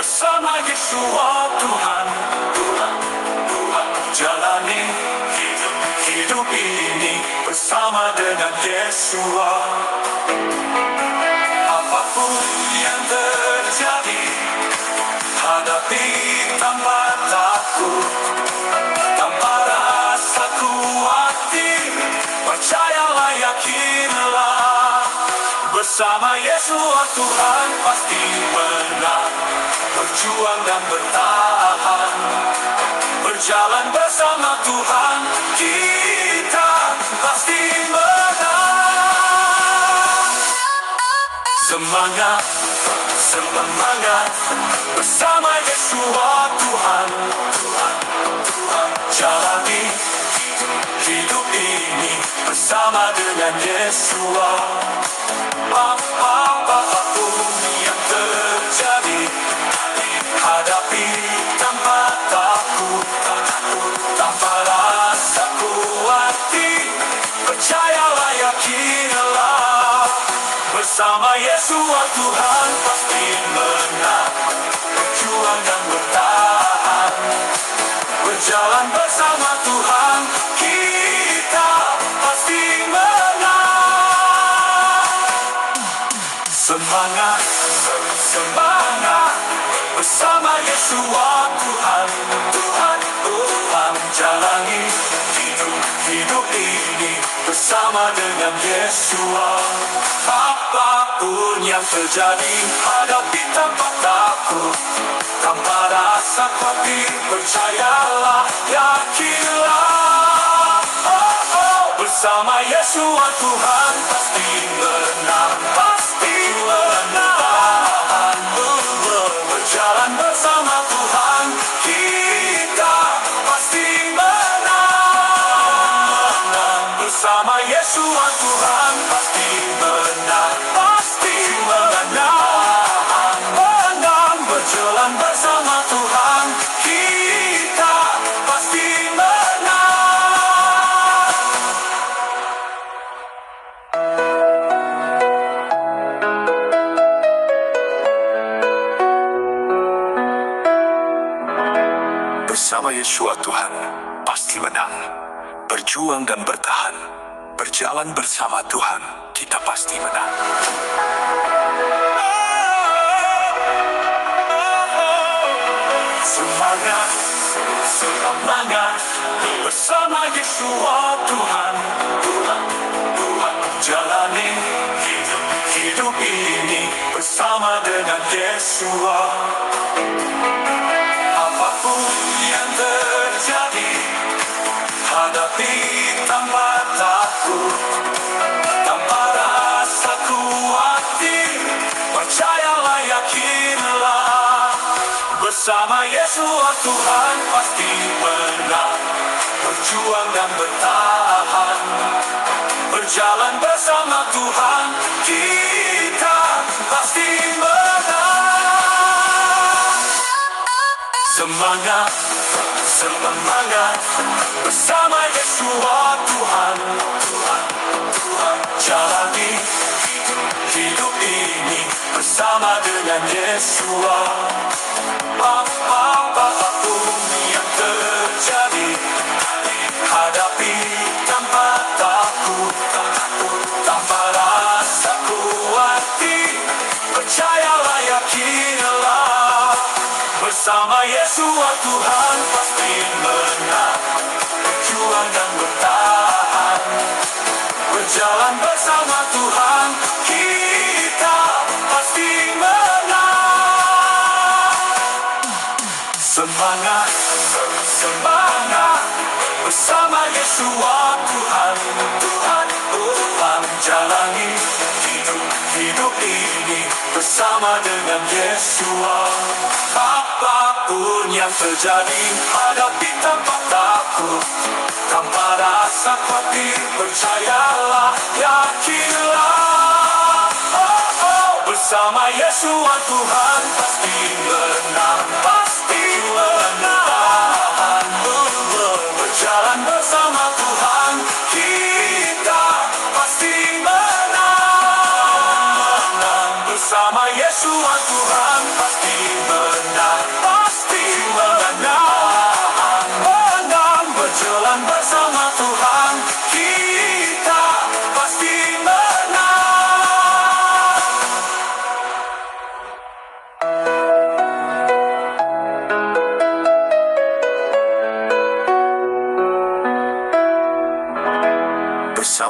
bersama Yesua Tuhan. Jalani hidup ini bersama dengan Yesua. Apapun yang terjadi, hadapi tanpa takut, tanpa rasa khawatir. Percayalah, yakinlah, bersama Yesua Tuhan pasti menang. Berjuang dan bertahan, berjalan bersama Tuhan, kita pasti menang. Semangat, semangat, bersama Yesua Tuhan. Jalani hidup ini bersama dengan Yesua. Apapun yang terjadi, hadapi tanpa takut, tanpa rasa khawatir. Percayalah, yakinlah, bersama Yesua Tuhan pasti menang. Berjuang dan bertahan, berjalan bersama Tuhan, kita pasti menang. Semangat, semangat, bersama Yesua Tuhan. Jalani hidup ini bersama dengan Yesua. Apapun yang terjadi, hadapi tanpa takut, tanpa rasa khawatir. Percayalah, yakinlah, bersama Yesua Tuhan pasti menang, pasti menang. Berjalan bersama Tuhan, kita pasti menang. Bersama Yesua Tuhan pasti menang, pasti menang. Berjalan bersama Tuhan, kita pasti menang. Bersama Yesua Tuhan pasti menang. Berjuang dan bertahan, berjalan bersama Tuhan, kita pasti menang. Semangat, semangat, bersama Yesua Tuhan. Jalani hidup ini bersama dengan Yesua. Apapun yang terjadi, hadapi tanpa takut, tanpa rasa khawatir. Percayalah, yakinlah, bersama Yesua Tuhan pasti menang. Berjuang dan bertahan, berjalan bersama Tuhan, kita pasti menang. Semangat, semangat, bersama Yesua Tuhan. Jalani hidup ini bersama dengan Yesua. Apapun yang terjadi, hadapi tanpa takut, tanpa rasa khawatir. Percayalah, yakinlah, bersama Yesua Tuhan pasti menang. Berjuang dan bertahan, berjalan bersama Tuhan, kita pasti menang. Semangat, semangat, bersama Yesua Tuhan. Jalani hidup ini bersama dengan Yesua. Apapun yang terjadi, hadapi tanpa takut, tanpa rasa khawatir. Percayalah, yakinlah, bersama Yesua Tuhan pasti menang, pasti menang. Berjalan bersama Tuhan, kita pasti menang. Bersama Yesua Tuhan pasti menang.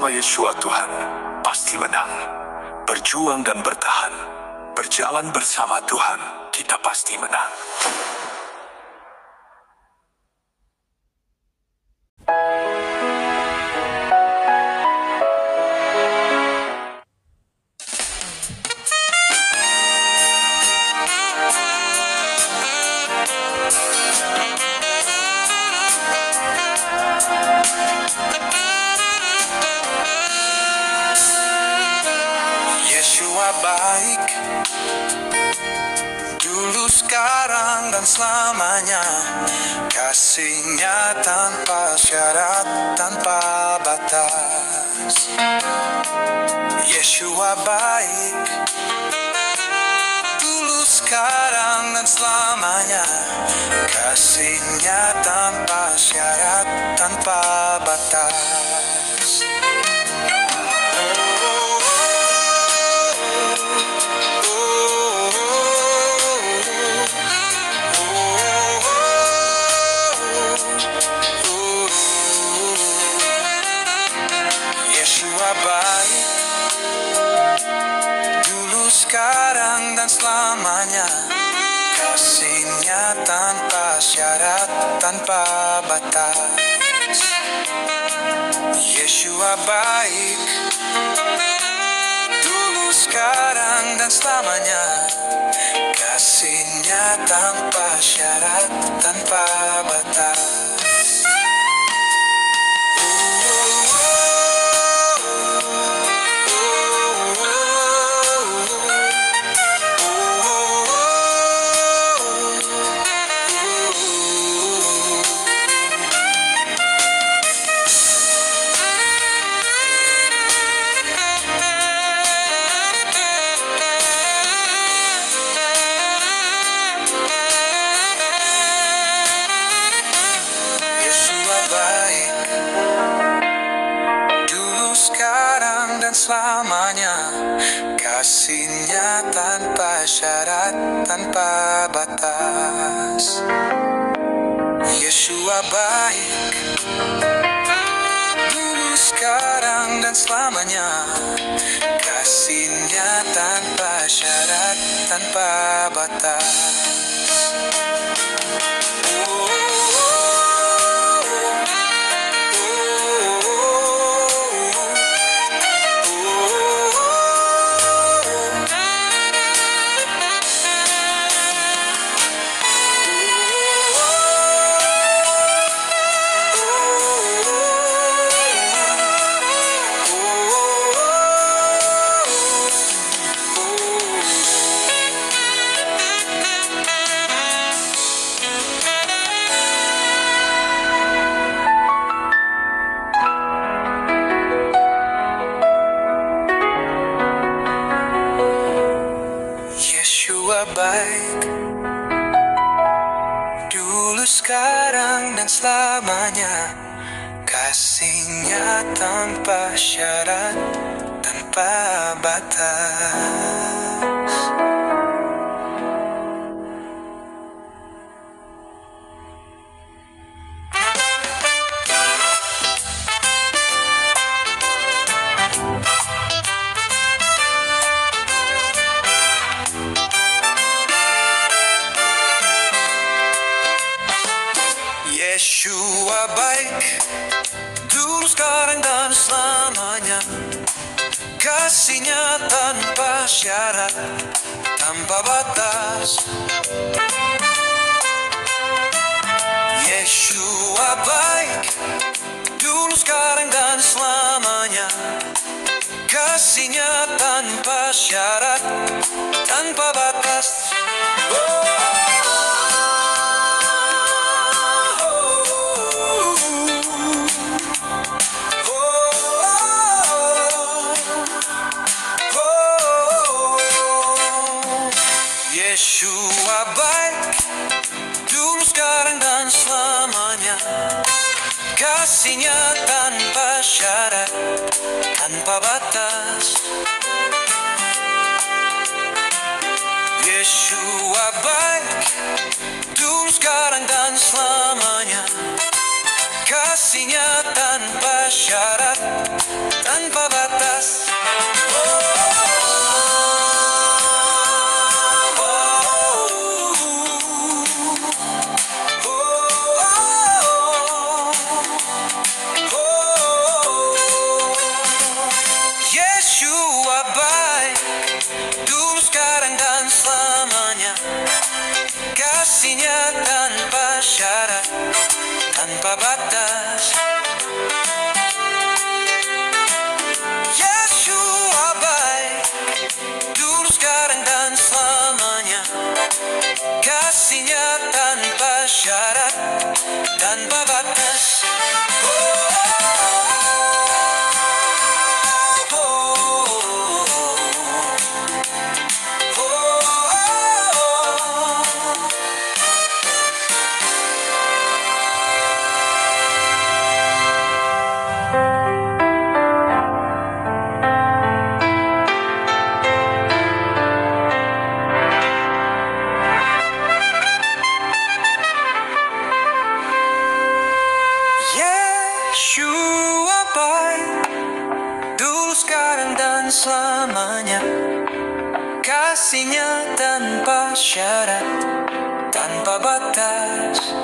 Bersama Yeshua Tuhan pasti menang. Berjuang dan bertahan. Berjalan bersama Tuhan, kita pasti menang. Yeshua baik, dulu, sekarang, dan selamanya. Kasih-Nya tanpa syarat, tanpa batas. Yeshua baik, dulu, sekarang, dan selamanya. Kasih-Nya tanpa syarat, tanpa batas. Yeshua baik, dulu, sekarang, dan selamanya. Kasih-Nya tanpa syarat, tanpa batas. Yeshua baik, dulu, sekarang, dan selamanya. Kasih-Nya tanpa syarat, tanpa batas. Selamanya, kasih-Nya tanpa syarat, tanpa batas. Yeshua baik, dulu, sekarang, dan selamanya. Kasih-Nya tanpa syarat, tanpa batas. Yeshua baik, dulu, sekarang, dan selamanya. Kasih-Nya tanpa syarat, tanpa batas. Yeshua baik, dulu, sekarang, dan selamanya. Kasih-Nya tanpa syarat, tanpa batas. Yeshua baik, dulu, sekarang, dan selamanya. Kasih-Nya tanpa syarat, tanpa batas. Yeshua baik, dulu, sekarang, dan selamanya. Kasih-Nya tanpa syarat, tanpa batas. Yeshua baik, dulu, sekarang, dan selamanya. Kasih-Nya tanpa syarat, tanpa kasihnya tanpa syarat, tanpa batas. Yeshua baik, dulu sekarang dan selamanya. Kasihnya tanpa syarat, tanpa batas. Yeshua baik, dulu sekarang dan selamanya. Kasihnya tanpa syarat, tanpa batas.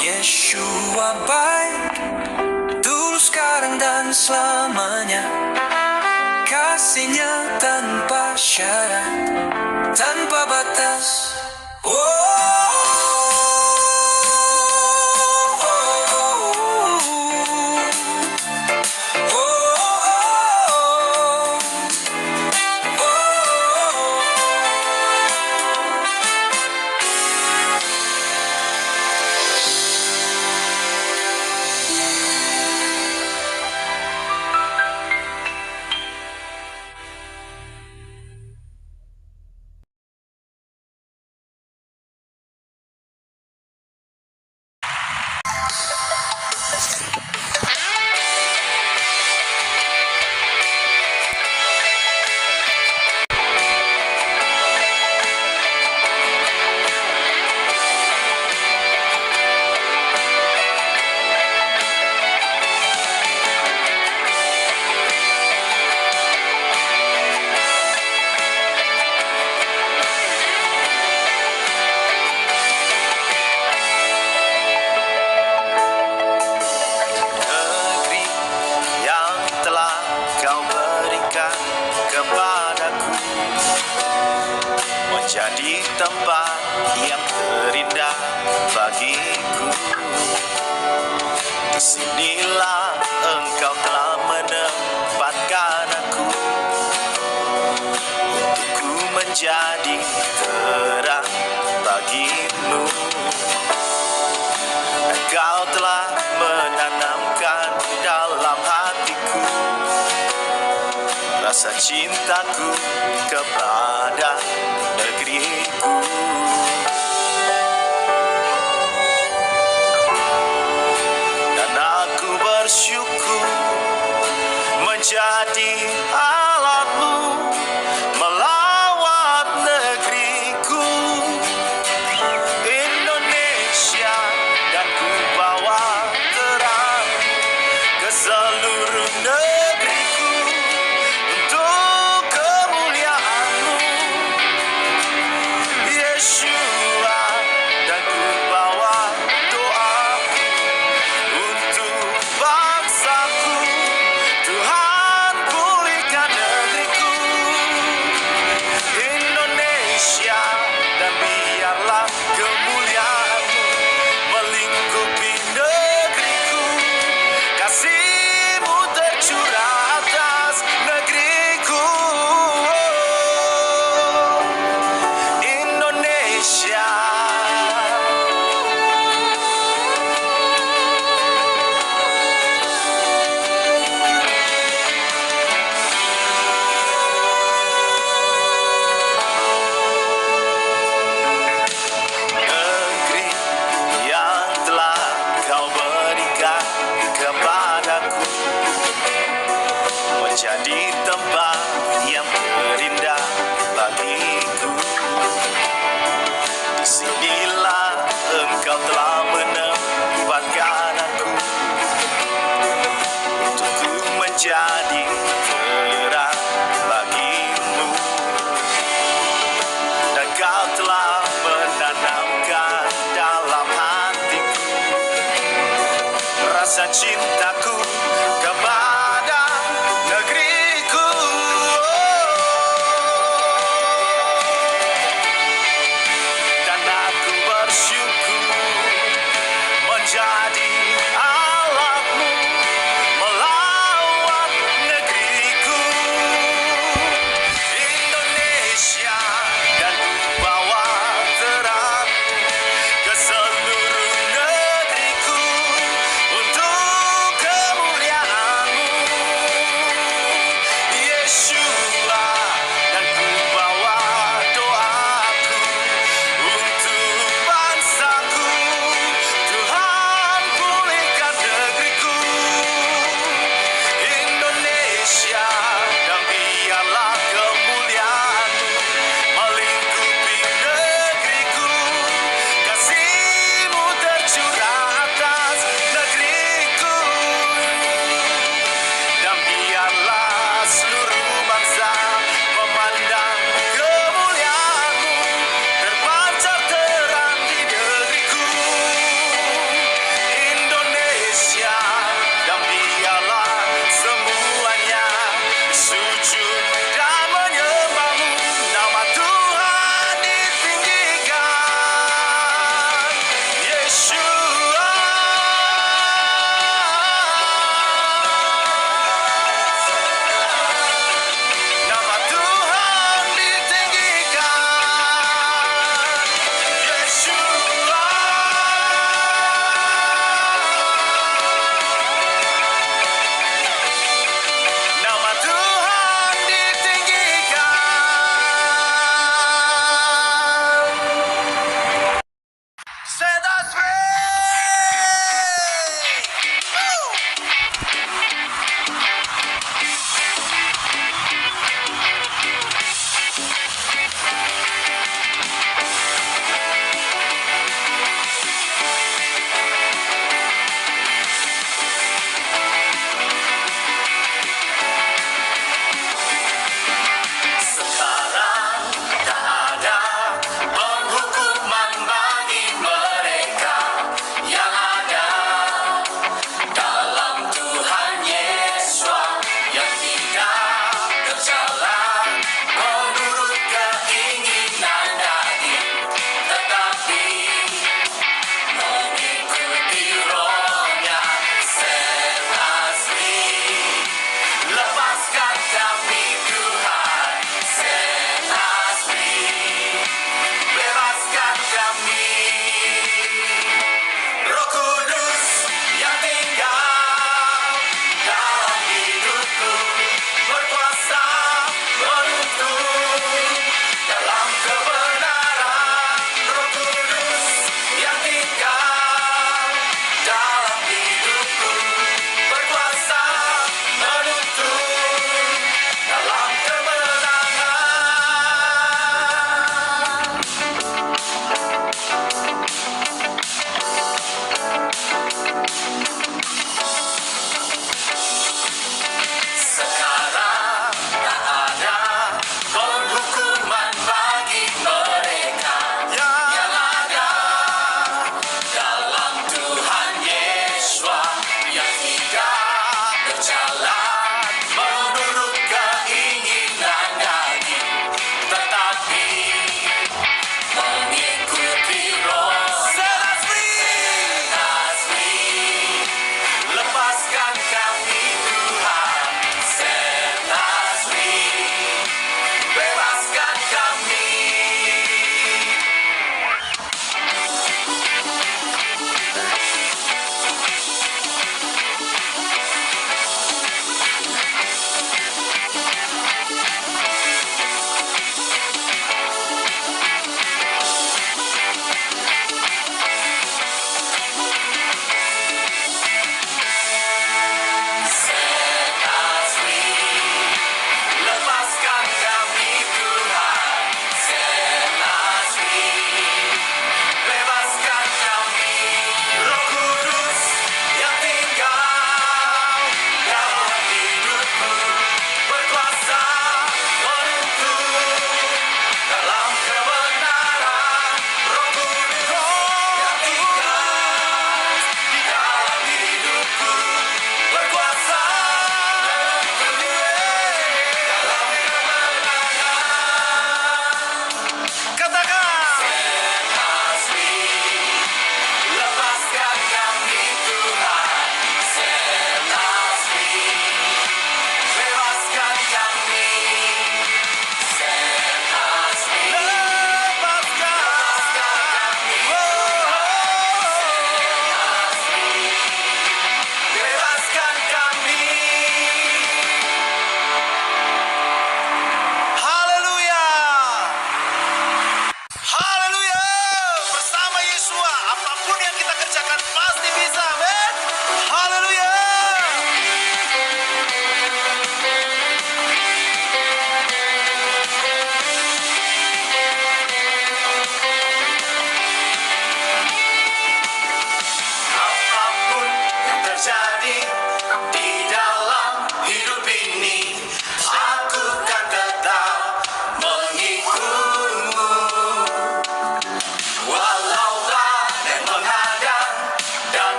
Yeshua baik, dulu sekarang dan selamanya. Kasihnya tanpa syarat, tanpa batas. Jadi tempat yang terindah bagiku. Disinilah Engkau telah menempatkan aku, untuk ku menjadi terang bagimu. Engkau telah menanamkan dalam hatiku rasa cintaku kepada negeriku. Dan aku bersyukur menjadi alatmu melawat negeriku Indonesia, dan ku bawa terang ke seluruh negeriku untuk kemuliaan-Mu.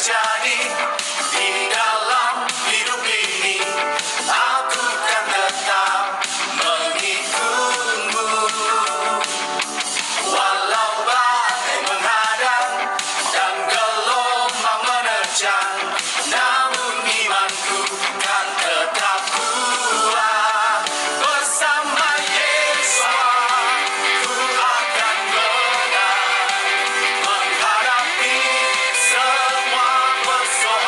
terjadi di dalam hidup ini, aku kan tetap mengikutmu. Walau badai menghadang dan gelombang menerjang, namun imanku kan tetap kuat. Bersama Yesus ku akan menang, menghadapi semua persoalan.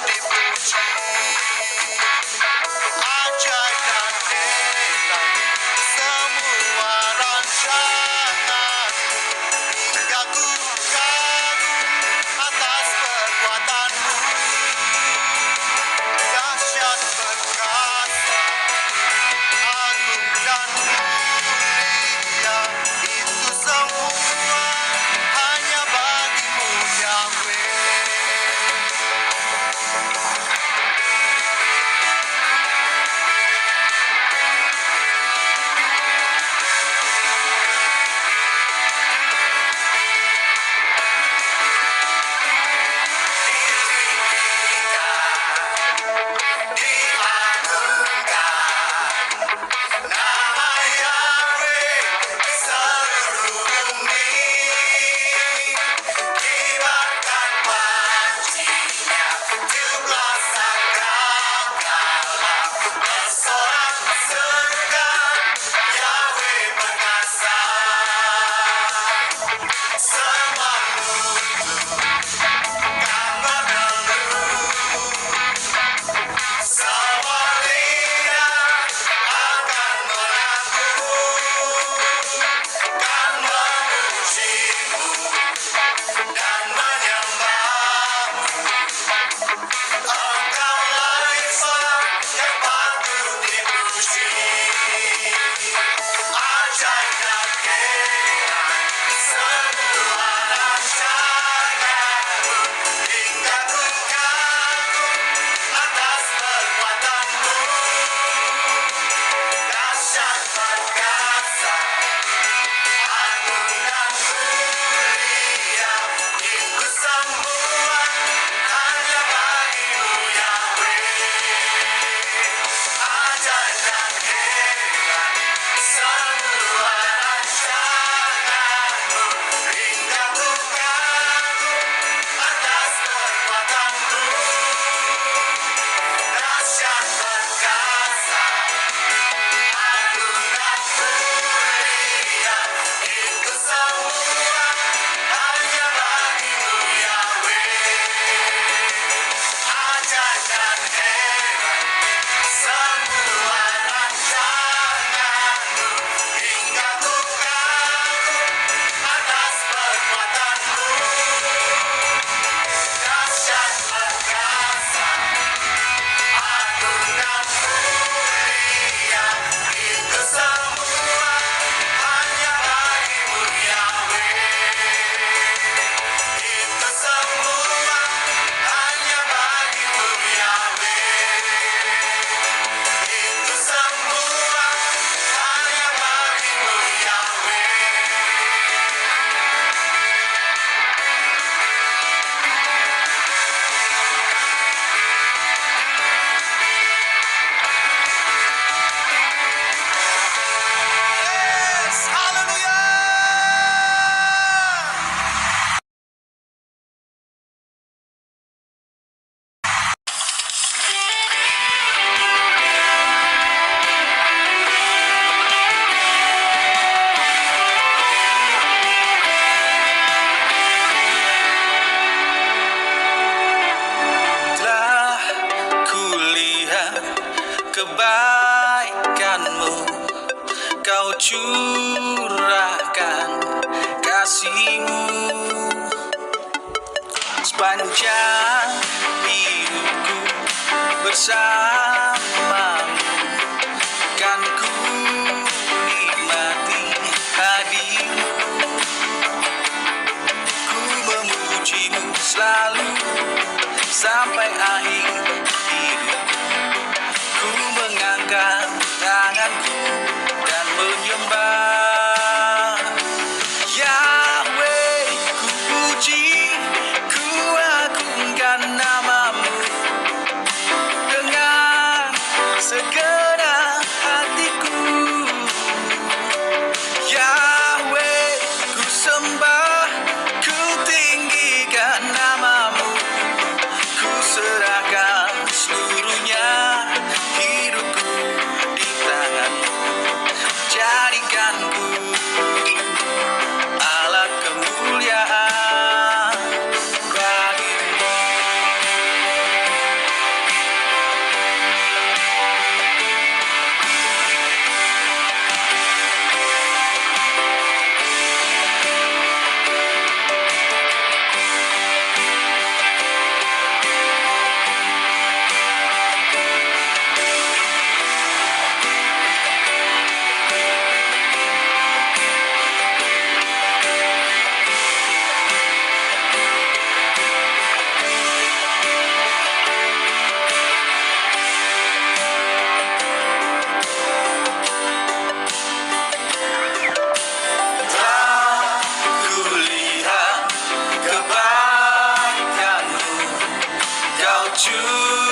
dipuji. Ajaib dan hebat semua rancangan, hingga ku kagum atas perbuatanmu. Dahsyat perkasa, agung dan mulia, itu semua hanya bagimu, Yahweh. Nama Yahweh seluruh bumi, kibarkan pancinya, 17 sangkakala, bersorak-sorai, Yahweh perkasa. Semua mulut kan mengeluh, semua lidah akan mengaku, kan memujimu dan menyembahmu. Engkaulah Esa yang patut dipuji. Ajaib dan hebat semua rancanganmu, hingga ku kagum atas perbuatanmu. Dahsyat perkasa, agung dan mulia, itu semua hanya bagimu, Yahweh. Ajaib dan hebat semua rancanganmu, hingga ku kagum atas perbuatanmu. Dahsyat perkasa, agung dan mulia, itu semua hanya bagimu, Yahweh. Ajaib dan hebat semua rancanganmu, hingga ku kagum atas perbuatanmu. Dahsyat perkasa, agung dan mulia, itu semua hanya bagimu, Yahweh. Itu semua hanya bagimu, Yahweh. Itu semua hanya bagimu, Yahweh. Yes, haleluya. Telah kulihat kebaikanmu, kau curahkan kasihmu sepanjang hidupku bersamamu, kan ku nikmati hadirmu. Ku memujimu selalu sampai akhir hidupku. Ku mengangkat tanganku dan menyembah Yahweh. Ku puji, ku agungkan namamu dengan segenap hatiku. Yahweh, ku sembah, ku tinggikan namamu. Ku serahkan seluruhnya hidupku di tanganmu. Jadikan ku Jujur